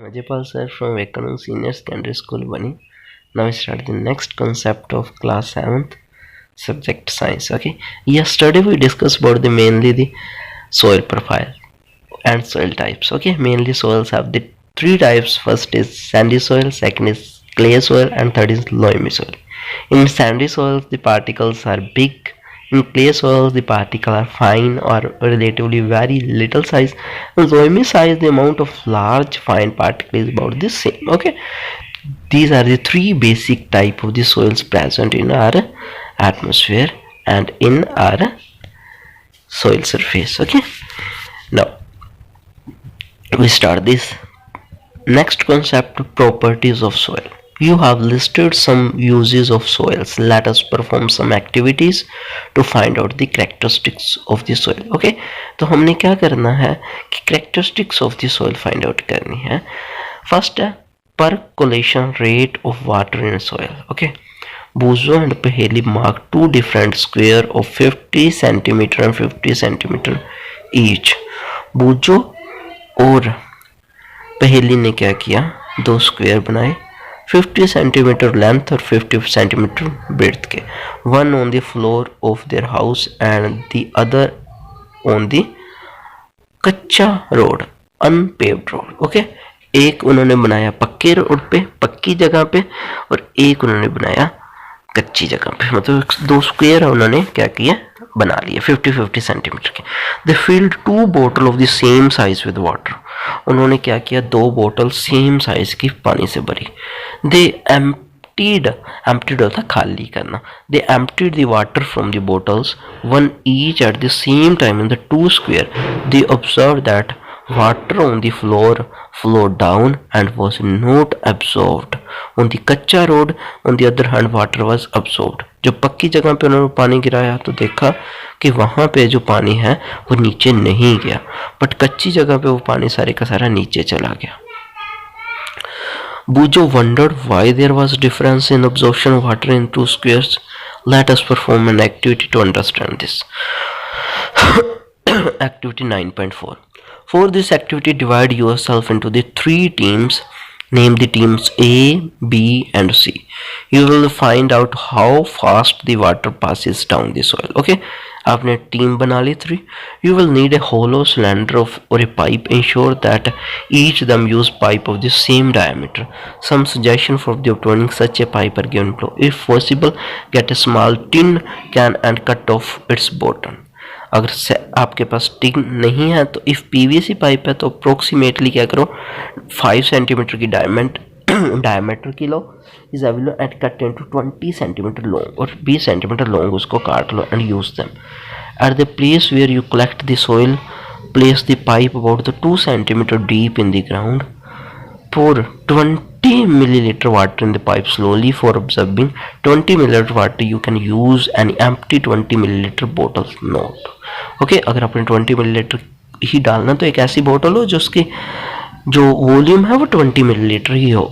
Majapal sir from Vivekananda Senior Secondary School, Bani. Now we start the next concept of class 7th subject science. Okay, yesterday we discussed about mainly the soil profile and soil types. Okay, mainly soils have the three types. First is sandy soil, second is clay soil, and third is loamy soil. In sandy soils the particles are big. In clay soils the particles are fine or relatively very little size. In loamy size the amount of large fine particle is about the same. Okay, these are the three basic type of the soils present in our atmosphere and in our soil surface. Okay, now we start this next concept, properties of soil. You have listed some uses of soils. Let us perform some activities to find out the characteristics of the soil. Okay, तो हमने क्या करना है कि characteristics of the soil find out करनी है. First है percolation rate of water in soil. Okay, Buzo and Paheli mark two different square of 50 centimeter and 50 centimeter each. Buzo और पहेली ने क्या किया, दो स्क्वायर बनाए 50 सेंटीमीटर लेंथ और 50 सेंटीमीटर ब्रेड्थ के, one on the floor of their house and the other on the कच्चा रोड, अनपेव्ड रोड. ओके, एक उन्होंने बनाया पक्के रोड पे, पक्की जगह पे, और एक उन्होंने बनाया कच्ची जगह पे. मतलब दो स्क्वायर उन्होंने क्या किया, बना लिए 50-50 सेंटीमीटर के. दे फिल्ड टू बोतल of the same size with water. उन्होंने क्या किया, दो बोतल सेम साइज की पानी से भरी. दे एम्प्टीड होता खाली करना. They emptied the water from the bottles one each at the same time in the two square. They observe that water on the floor flowed down and was not absorbed. On the कच्चा road on the other hand water was absorbed. जब पक्की जगह पे उन्होंने पानी गिराया तो देखा कि वहाँ पे जो पानी है वो नीचे नहीं गया, बट कच्ची जगह पे वो पानी सारे का सारा नीचे चला गया. Bujo wondered why there was difference in absorption of water in two squares. Let us perform an activity to understand this. Activity 9.4. For this activity, divide yourself into the three teams. Name the teams A, B and C. You will find out how fast the water passes down the soil. Okay, आपने team बना ली 3. You will need a hollow cylinder or a pipe. Ensure that each of them use pipe of the same diameter. Some suggestion for the obtaining such a pipe are given below. If possible, get a small tin can and cut off its bottom. अगर आपके पास tin नहीं है तो if PVC pipe है तो approximately क्या करो, 5 centimetre की डायमीटर की लो is available at cut into 20 centimetre long और 20 सेंटीमीटर लॉन्ग उसको काट लो and use them. At the place where you collect the soil, place the pipe about the 2 centimetre deep in the ground. Pour 20 milliliter water in the pipe slowly. For absorbing 20 milliliter water you can use an empty 20 milliliter bottle. Note, okay, अगर आपने 20 milliliter ही डालना तो एक ऐसी बोतल हो जो उसकी जो वॉल्यूम है वो 20 milliliter ही हो.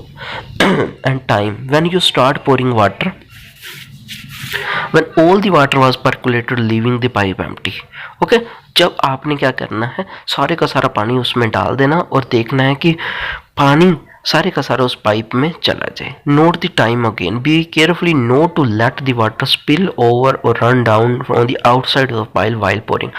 And time, when you start pouring water, when all the water was percolated leaving the pipe empty. Okay, जब आपने क्या करना है, सारे का सारा पानी उसमें डाल देना और देखना है कि पानी सारे का सारा उस पाइप में चला जाए. Note the time again. Be carefully not to let the water spill over or run down from the outside of pile while pouring.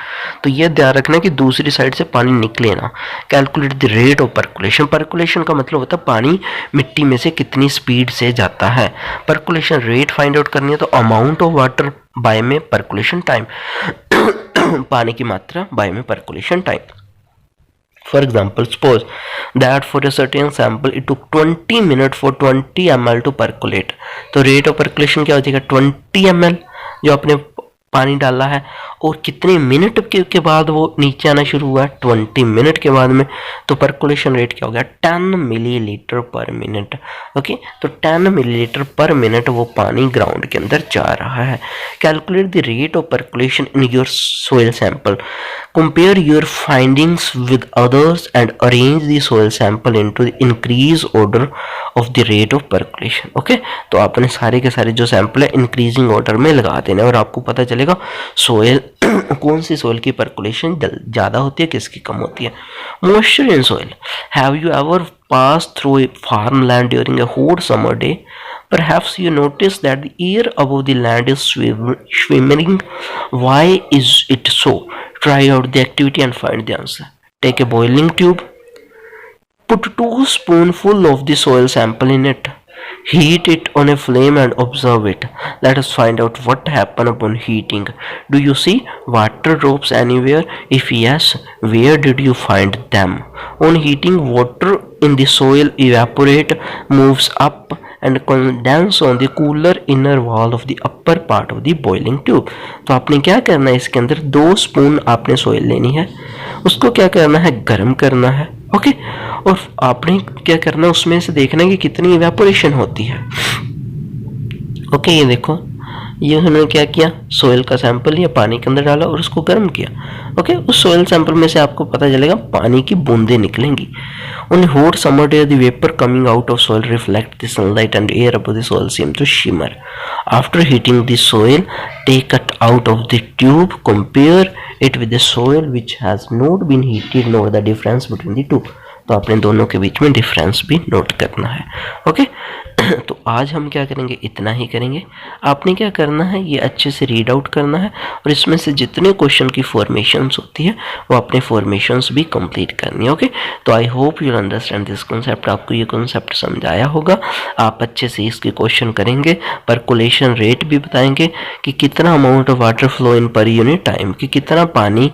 तो यह ध्यान रखना कि दूसरी साइड से पानी निकले ना. Calculate the rate of percolation. Percolation का मतलब होता है पानी मिट्टी में से कितनी स्पीड से जाता है. परकुलेशन रेट फाइंड आउट करनी है तो अमाउंट ऑफ वाटर बाय में परकुलेशन टाइम, पानी की मात्रा बाय में percolation time. For example, suppose that for a certain sample it took 20 minutes for 20 ml to percolate. तो rate of percolation क्या हो जाएगा, 20 ml जो आपने पानी डाला है और कितने मिनट के बाद वो नीचे आना शुरू हुआ है, 20 मिनट के बाद में. तो परकुलेशन रेट क्या हो गया, 10 मिलीलीटर पर मिनट. ओके, तो 10 मिलीलीटर पर मिनट वो पानी ग्राउंड के अंदर जा रहा है. Calculate the rate of percolation in your soil sample. Compare your findings with others and arrange the soil sample into the increase order of the rate of percolation. Okay, तो आपने सारे के सारे जो सैंपल है इंक्रीजिंग ऑर्डर में लगा देना और आपको पता चलेगा सोइल कौन सी सोइल की परकुलेशन ज़्यादा होती है, किसकी कम होती है? Moisture in soil. Have you ever pass through a farm land during a hot summer day? Perhaps you notice that the air above the land is swimming. Why is it so? Try out the activity and find the answer. Take a boiling tube, put 2 spoonfuls of the soil sample in it. Heat it on a flame and observe it. Let us find out what happens upon heating. Do you see water drops anywhere? If yes, where did you find them? On heating, water in the soil evaporate, moves up and condense on the cooler inner wall of the upper part of the boiling tube. तो आपने क्या करना है, इसके अंदर 2 spoon आपने soil लेनी है, उसको क्या करना है, गर्म करना है. ओके, और आपने क्या करना है, उसमें से देखना है कि कितनी इवेपोरेशन होती है. ओके, ये देखो, ये उन्होंने क्या किया, सोइल का सैंपल लिया, पानी के अंदर डाला और उसको गर्म किया. ओके, उस सोइल सैंपल में से आपको पता चलेगा पानी की बूंदें निकलेंगी. On a hot summer day, the vapor coming out of soil reflect the sunlight and air above the soil seem to shimmer. After heating the soil, take it out of the tube, compare it with the soil which has not been heated, note the difference between the two. तो आपने दोनों के बीच में difference भी note करना है. Okay, तो आज हम क्या करेंगे, इतना ही करेंगे. आपने क्या करना है, ये अच्छे से रीड आउट करना है और इसमें से जितने क्वेश्चन की फॉर्मेशंस होती है वो अपने फॉर्मेशंस भी कंप्लीट करनी है. ओके, तो I hope you understand this concept. आपको ये कॉन्सेप्ट समझाया होगा. आप अच्छे से इसके क्वेश्चन करेंगे, परकुलेशन रेट भी बताएंगे कि कितना amount of water flow in per unit time, कि कितना पानी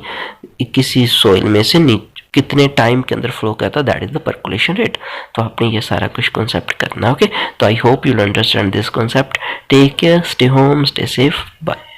किसी सोइल में से कितने टाइम के अंदर फ्लो करता है, that is the percolation rate. तो आपने ये सारा कुछ कॉन्सेप्ट करना. ओके, तो I hope you understand this concept. Take care, stay home, stay safe, bye.